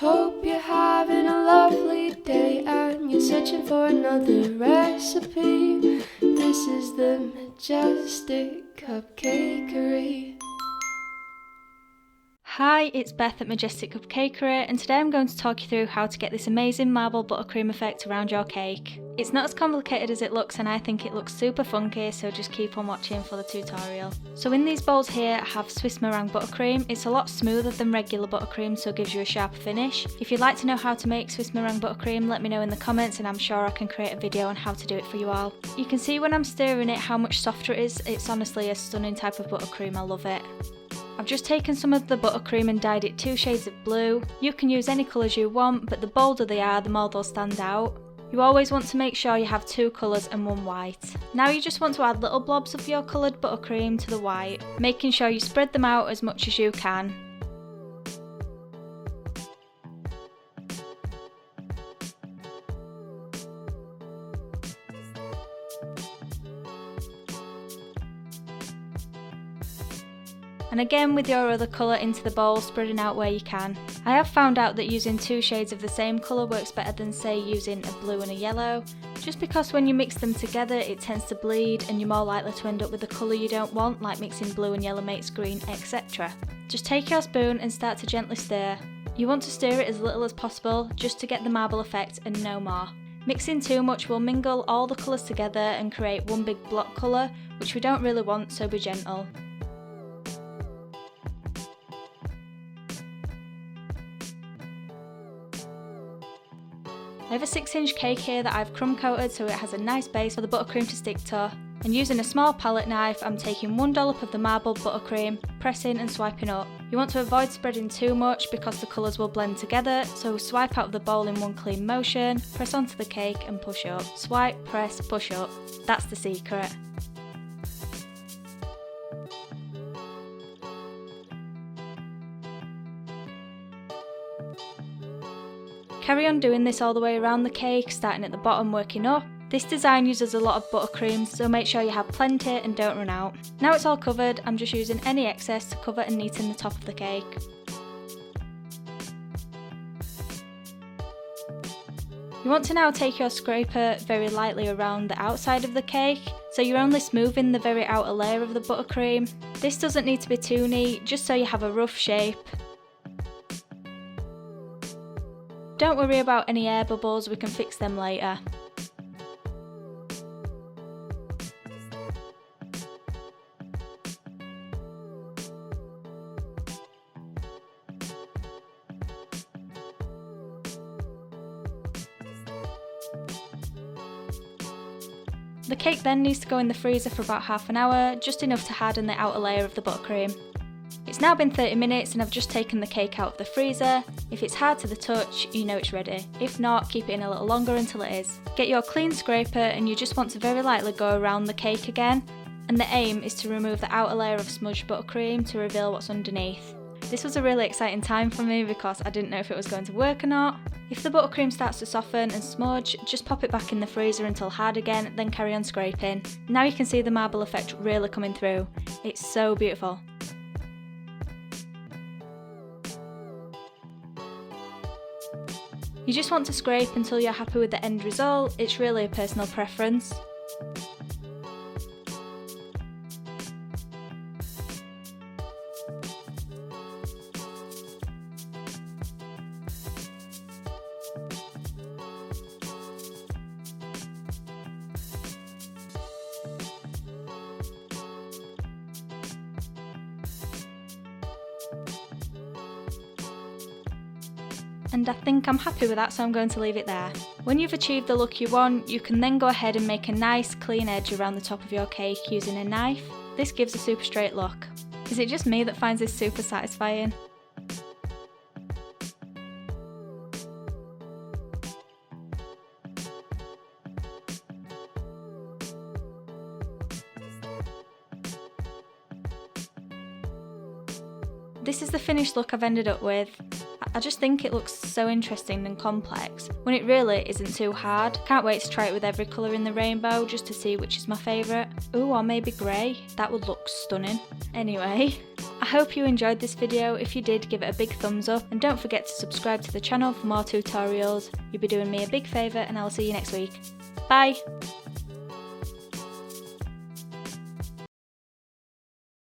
Hope you're having a lovely day and you're searching for another recipe. This is the Majestic Cupcakery. Hi, it's Beth at Majestic Cupcakery, and today I'm going to talk you through how to get this amazing marble buttercream effect around your cake. It's not as complicated as it looks, and I think it looks super funky, so just keep on watching for the tutorial. So in these bowls here I have Swiss meringue buttercream. It's a lot smoother than regular buttercream, so it gives you a sharper finish. If you'd like to know how to make Swiss meringue buttercream, let me know in the comments and I'm sure I can create a video on how to do it for you all. You can see when I'm stirring it how much softer it is. It's honestly a stunning type of buttercream, I love it. I've just taken some of the buttercream and dyed it 2 shades of blue. You can use any colours you want, but the bolder they are, the more they'll stand out. You always want to make sure you have 2 colours and 1 white. Now you just want to add little blobs of your coloured buttercream to the white, making sure you spread them out as much as you can. And again with your other colour into the bowl, spreading out where you can. I have found out that using 2 shades of the same colour works better than say using a blue and a yellow, just because when you mix them together it tends to bleed and you're more likely to end up with a colour you don't want, like mixing blue and yellow makes green, etc. Just take your spoon and start to gently stir. You want to stir it as little as possible, just to get the marble effect and no more. Mixing too much will mingle all the colours together and create one big block colour, which we don't really want, so be gentle. I have a 6-inch cake here that I've crumb coated so it has a nice base for the buttercream to stick to, and using a small palette knife I'm taking 1 dollop of the marbled buttercream, pressing and swiping up. You want to avoid spreading too much because the colours will blend together, so swipe out of the bowl in one clean motion, press onto the cake and push up. Swipe, press, push up. That's the secret. Carry on doing this all the way around the cake, starting at the bottom, working up. This design uses a lot of buttercream, so make sure you have plenty and don't run out. Now it's all covered, I'm just using any excess to cover and neaten the top of the cake. You want to now take your scraper very lightly around the outside of the cake, so you're only smoothing the very outer layer of the buttercream. This doesn't need to be too neat, just so you have a rough shape. Don't worry about any air bubbles, we can fix them later. The cake then needs to go in the freezer for about half an hour, just enough to harden the outer layer of the buttercream. It's now been 30 minutes and I've just taken the cake out of the freezer. If it's hard to the touch, you know it's ready. If not, keep it in a little longer until it is. Get your clean scraper and you just want to very lightly go around the cake again. And the aim is to remove the outer layer of smudged buttercream to reveal what's underneath. This was a really exciting time for me because I didn't know if it was going to work or not. If the buttercream starts to soften and smudge, just pop it back in the freezer until hard again, then carry on scraping. Now you can see the marble effect really coming through. It's so beautiful. You just want to scrape until you're happy with the end result. It's really a personal preference. And I think I'm happy with that, so I'm going to leave it there. When you've achieved the look you want, you can then go ahead and make a nice clean edge around the top of your cake using a knife. This gives a super straight look. Is it just me that finds this super satisfying? This is the finished look I've ended up with. I just think it looks so interesting and complex, when it really isn't too hard. Can't wait to try it with every colour in the rainbow, just to see which is my favourite. Ooh, or maybe grey. That would look stunning. Anyway, I hope you enjoyed this video. If you did, give it a big thumbs up, and don't forget to subscribe to the channel for more tutorials. You'll be doing me a big favour, and I'll see you next week. Bye!